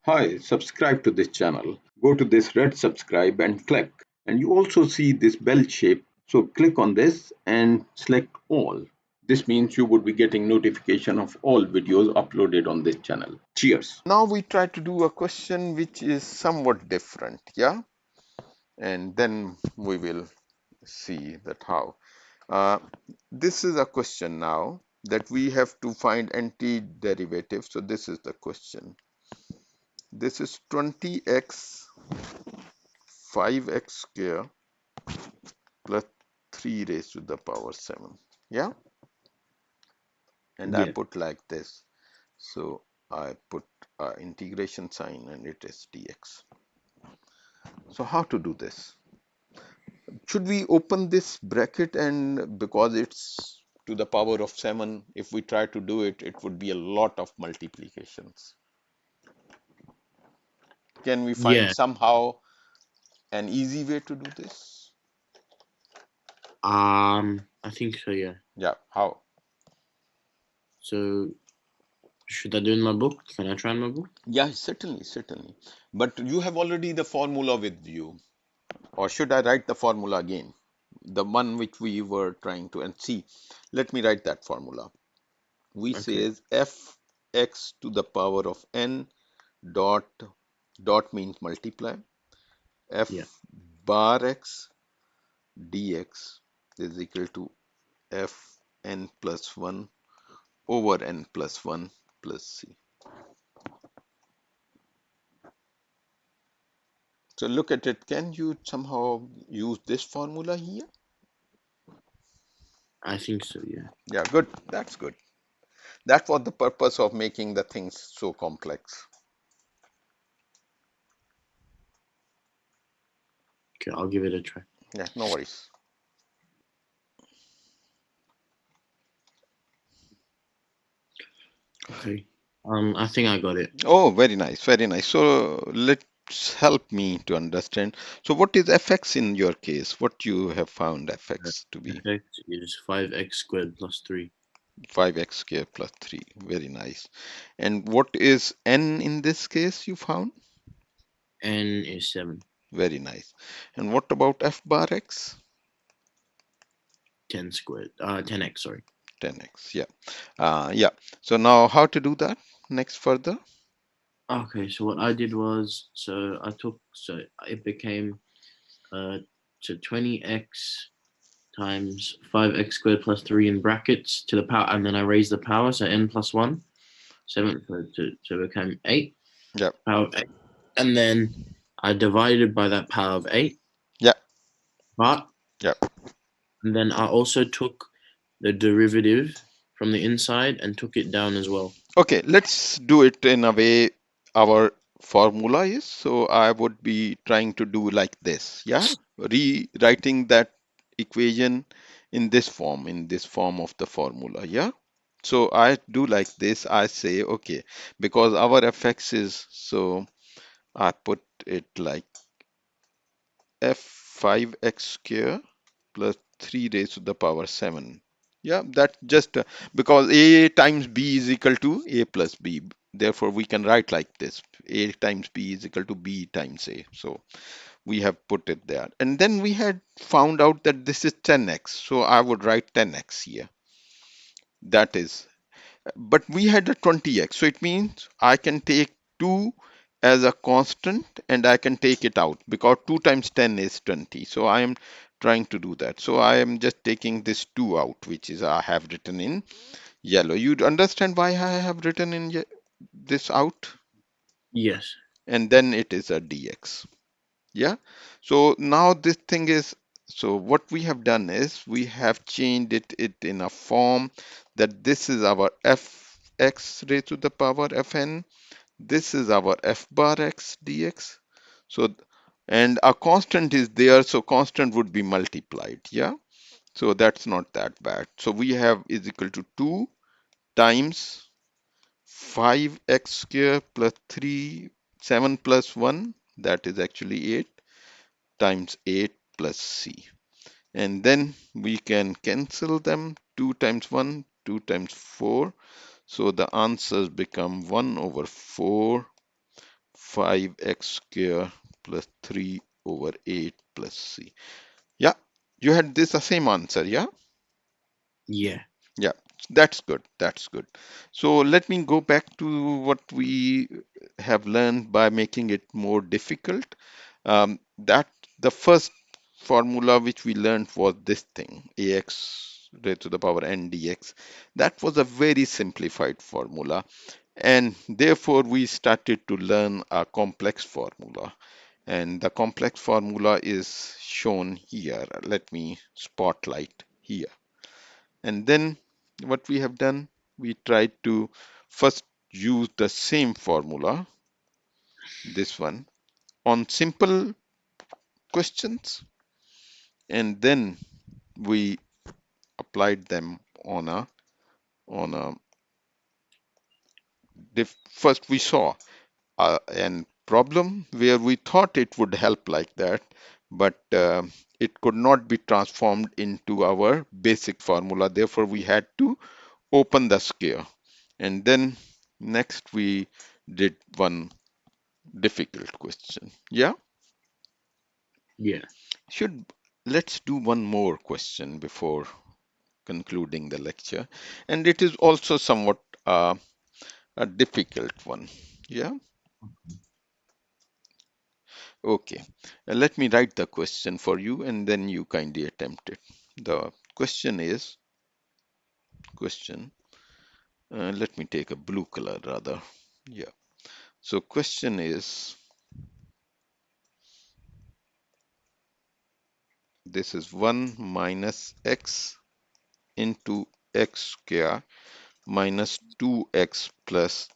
Hi, subscribe to this channel. Go to this red subscribe and click. And you also see this bell shape. So click on this and select all. This means you would be getting notification of all videos uploaded on this channel. Cheers. Now we try to do a question which is somewhat different, yeah? And then we will see that how. Uh, this is a question now that we have to find antiderivative. So this is the question. This is 20x 5x square plus 3 raised to the power 7. Yeah? And I Yeah. put like this. So I put integration sign and it is dx. So how to do this? Should we open this bracket, and because it's to the power of 7, if we try to do it, it would be a lot of multiplications. Can we find Yeah, somehow an easy way to do this? I think so, yeah. Yeah, how? So should I do in my book? Can I try in my book? Yeah, certainly, certainly. But you have already the formula with you. Or should I write the formula again? The one which we were trying to, and see, let me write that formula. We Okay. says fx to the power of n dot means multiply, Yeah. f bar x dx is equal to f n plus 1 over n plus 1 plus c. So look at it. Can you somehow use this formula here? I think so, yeah. Yeah, good. That's good. That was the purpose of making the things so complex. Okay, I'll give it a try. Yeah, no worries. Okay. I think I got it. Oh, very nice, very nice. So let's help me to understand. So what is fx in your case? What you have found Uh, fx to be? Effect is 5x squared plus 3. 5x squared plus 3. Very nice. And what is n in this case you found? N is 7. Very nice. And what about f bar x? 10 squared. 10x, sorry. 10x. Yeah. Yeah. So now how to do that next further? Okay, so what I did was, so it became, uh, so 20x times 5x squared plus 3 in brackets to the power, and then I raised the power, so n plus 1, 7, so it became 8, Yeah. power of 8. And then I divided by that power of 8, Yeah. but, Yeah. and then I also took the derivative from the inside and took it down as well. Okay, let's do it in a way our formula is. So I would be trying to do like this. Yeah. Rewriting that equation in this form of the formula. Yeah. So I do like this. I say, okay, because our fx is, so I put it like f5x square plus 3 raised to the power 7. Yeah, that just because a times b is equal to a plus b. Therefore, we can write like this. A times b is equal to b times a. So we have put it there. And then we had found out that this is 10x. So I would write 10x here. That is, but we had a 20x. So it means I can take 2 as a constant and I can take it out because 2 times 10 is 20. So I am trying to do that. So I am just taking this 2 out, which is I have written in yellow. You understand why I have written in this out? Yes. And then it is a dx. Yeah. So now this thing is, so what we have done is we have changed it in a form that this is our fx raised to the power fn. This is our f bar x dx. So, and a constant is there, so constant would be multiplied. Yeah. So that's not that bad. So we have is equal to 2 times 5x square plus 3, 7 plus 1, that is actually 8 times 8 plus c. And then we can cancel them. 2 times 1, 2 times 4. So the answers become 1 over 4, 5x square plus 3 over 8 plus c. Yeah, you had this the same answer, yeah? Yeah. Yeah, that's good. That's good. So let me go back to what we have learned by making it more difficult. That the first formula which we learned was this thing, ax raised to the power n dx. That was a very simplified formula, and therefore we started to learn a complex formula. And the complex formula is shown here. Let me spotlight here. And then what we have done, we tried to first use the same formula, this one, on simple questions, and then we applied them on a first we saw an problem where we thought it would help like that, but it could not be transformed into our basic formula. Therefore, we had to open the scale. And then next we did one difficult question. Yeah, Yeah. should let's do one more question before concluding the lecture. And it is also somewhat a difficult one. Yeah, okay. Let me write the question for you and then you kindly attempt it. The question is, question, let me take a blue color rather. Yeah. So question is, this is 1 minus x into x square minus 2x plus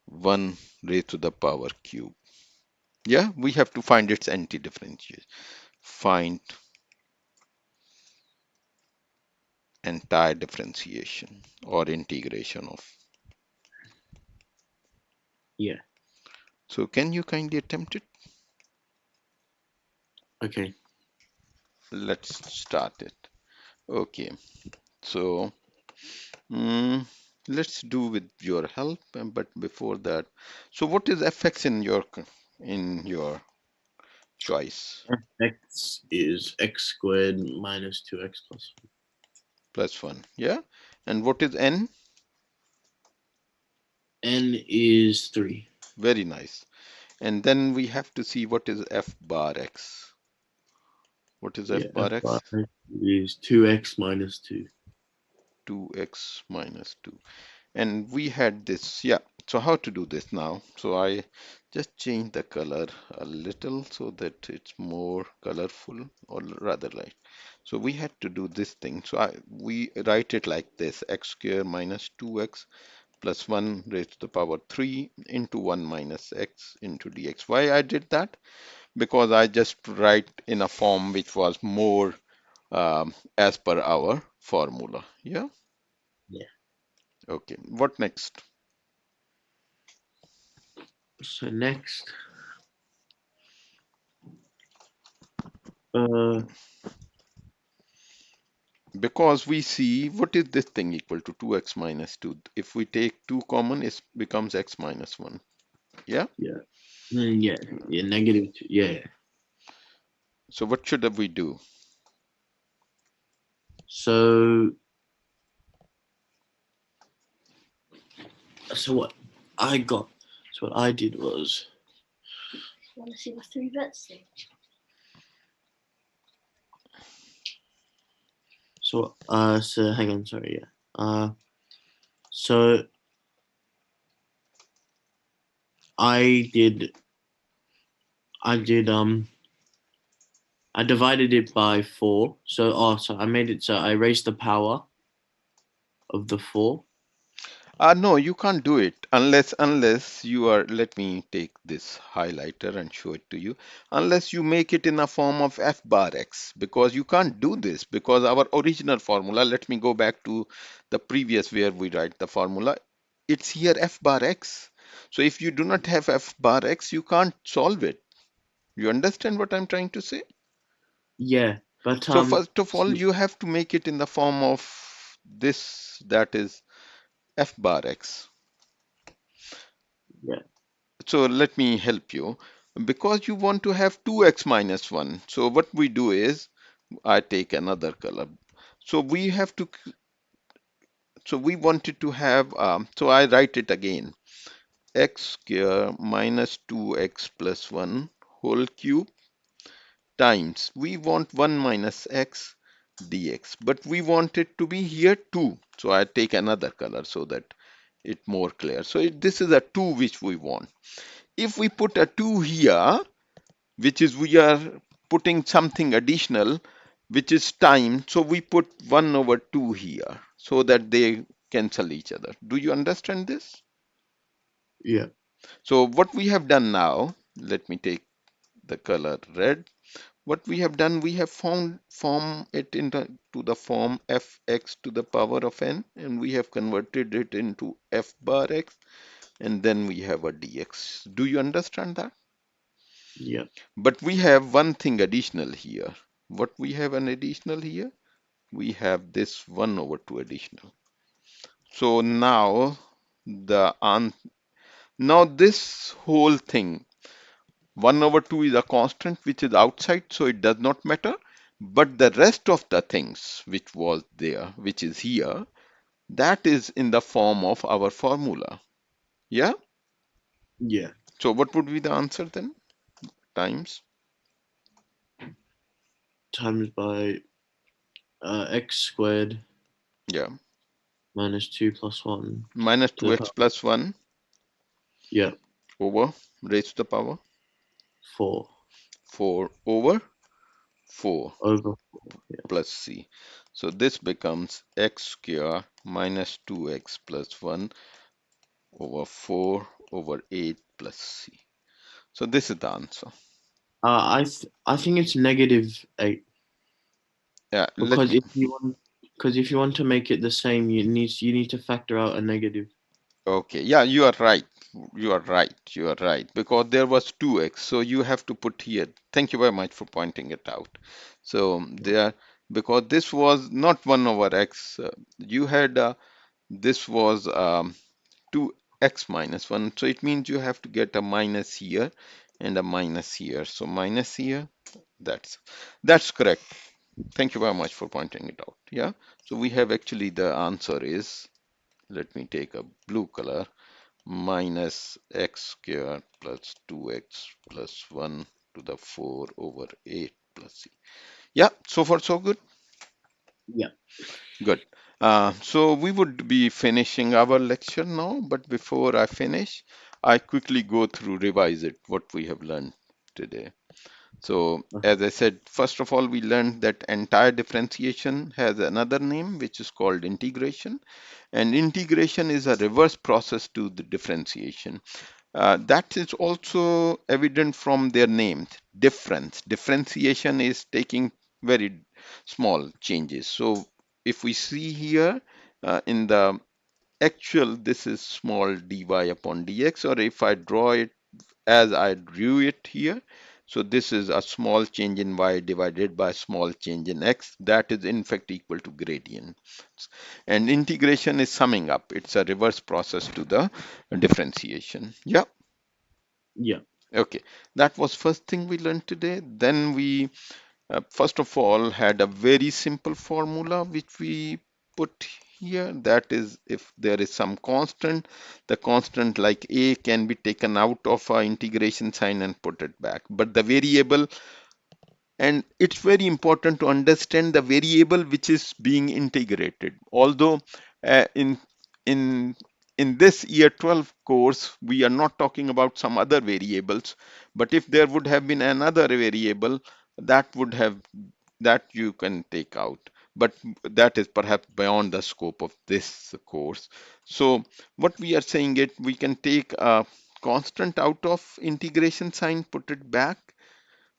1 raised to the power cube. Yeah, we have to find its anti-differentiation. Find entire differentiation or integration of. Yeah. So can you kindly attempt it? Okay. Let's start it. Okay, so mm, let's do with your help. But before that, so what is fx in your choice? X is x squared minus 2x plus Plus 1. Yeah, and what is n? n is 3. Very nice. And then we have to see what is f bar x. What is f Yeah. F bar bar x? is 2x minus 2. 2x minus 2. And we had this, yeah. So how to do this now? So I just change the color a little so that it's more colorful or rather light. So we had to do this thing. So we write it like this, x square minus 2x plus 1 raised to the power 3 into 1 minus x into dx. Why I did that? Because I just write in a form which was more as per our formula. Yeah. Yeah. Okay. What next? So next, uh, Because we see what is this thing equal to 2x minus 2. If we take 2 common, it becomes x minus 1. Yeah. yeah, yeah, yeah, negative 2. Yeah. So what should we do? So, so what I got, so what I did was, want to see my 3 bets thing? So hang on, sorry, yeah. So I did, I did, I divided it by 4. So I made it so I raised the power of the 4. No, you can't do it unless you are, let me take this highlighter and show it to you. Unless you make it in a form of f bar x, because you can't do this because our original formula, let me go back to the previous where we write the formula. It's here f bar x. So if you do not have f bar x, you can't solve it. You understand what I'm trying to say? Yeah, but So first of all, so, you have to make it in the form of this, that is f bar x. Yeah. So let me help you. Because you want to have 2x minus 1. So what we do is, I take another color. So we have to, so we wanted to have, so I write it again. X square minus 2x plus 1 whole cube times, we want 1 minus x dx, but we want it to be here 2. So I take another color so that it more clear. So this is a 2 which we want. If we put a 2 here, which is we are putting something additional, which is time, so we put 1 over 2 here so that they cancel each other. Do you understand this? Yeah. So what we have done now, let me take the color red. What we have done, we have form it into to the form fx to the power of n, and we have converted it into f bar x, and then we have a dx. Do you understand that? Yeah. But we have one thing additional here. What we have an additional here? We have this 1 over 2 additional. So now the now this whole thing, 1 over 2 is a constant which is outside, so it does not matter. But the rest of the things which was there, which is here, that is in the form of our formula. Yeah? Yeah. So what would be the answer then? Times. Times by x squared Yeah. minus 2 plus 1 Minus to the 2x power. plus 1 Yeah. over raised to the power 4 4 over 4 over 4. Yeah. plus c. So this becomes x square minus 2x plus 1 over 4 over 8 plus c. So this is the answer. I think it's -8 Yeah, let because me. if you want to make it the same, you need to factor out a negative. Okay, yeah, you are right. You are right. You are right. Because there was 2x, so you have to put here. Thank you very much for pointing it out. So there, because this was not 1 over x, you had this was 2x minus 1. So it means you have to get a minus here and a minus here. So minus here, that's correct. Thank you very much for pointing it out. Yeah. So we have actually the answer is, let me take a blue color, minus x squared plus 2x plus 1 to the 4 over 8 plus c. Yeah, so far so good. Yeah. Good. So we would be finishing our lecture now, but before I finish, I quickly go through, revise it, what we have learned today. So as I said, first of all, we learned that entire differentiation has another name, which is called integration. And integration is a reverse process to the differentiation. That is also evident from their names. Differentiation is taking very small changes. So if we see here in the actual, this is small dy upon dx, or if I draw it as I drew it here, so this is a small change in y divided by small change in x, that is in fact equal to gradient. And integration is summing up. It's a reverse process to the differentiation. Yeah. Yeah. Okay, that was first thing we learned today. Then we first of all had a very simple formula which we put here. That is, if there is some constant, the constant like a can be taken out of our integration sign and put it back. But the variable, and it's very important to understand the variable which is being integrated. Although uh, in in in this year 12 course we are not talking about some other variables, but if there would have been another variable, that would have, that you can take out, but that is perhaps beyond the scope of this course. So what we are saying, it we can take a constant out of integration sign, put it back,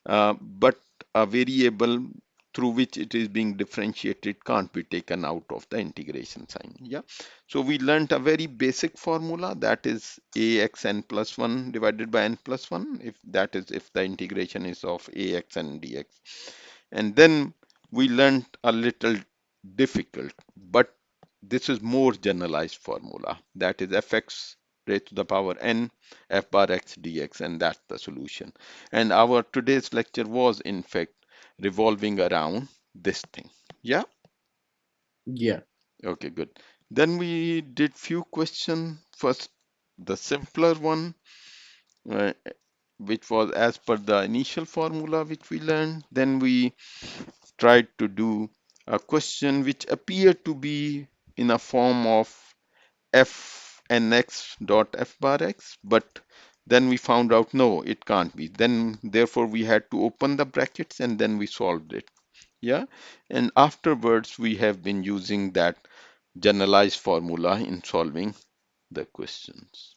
but a variable through which it is being differentiated can't be taken out of the integration sign. Yeah. So we learnt a very basic formula, that is axn plus 1 divided by n plus 1, if that is if the integration is of axn dx. And then we learnt a little difficult, but this is more generalized formula, that is fx raised to the power n f bar x dx, and that's the solution. And our today's lecture was in fact revolving around this thing. Yeah. Yeah. Okay, good. Then we did few questions. First, the simpler one, uh, which was as per the initial formula which we learned. Then we tried to do a question which appeared to be in a form of f n x dot f bar x, but then we found out no, it can't be. Then therefore we had to open the brackets and then we solved it. Yeah, and afterwards we have been using that generalized formula in solving the questions.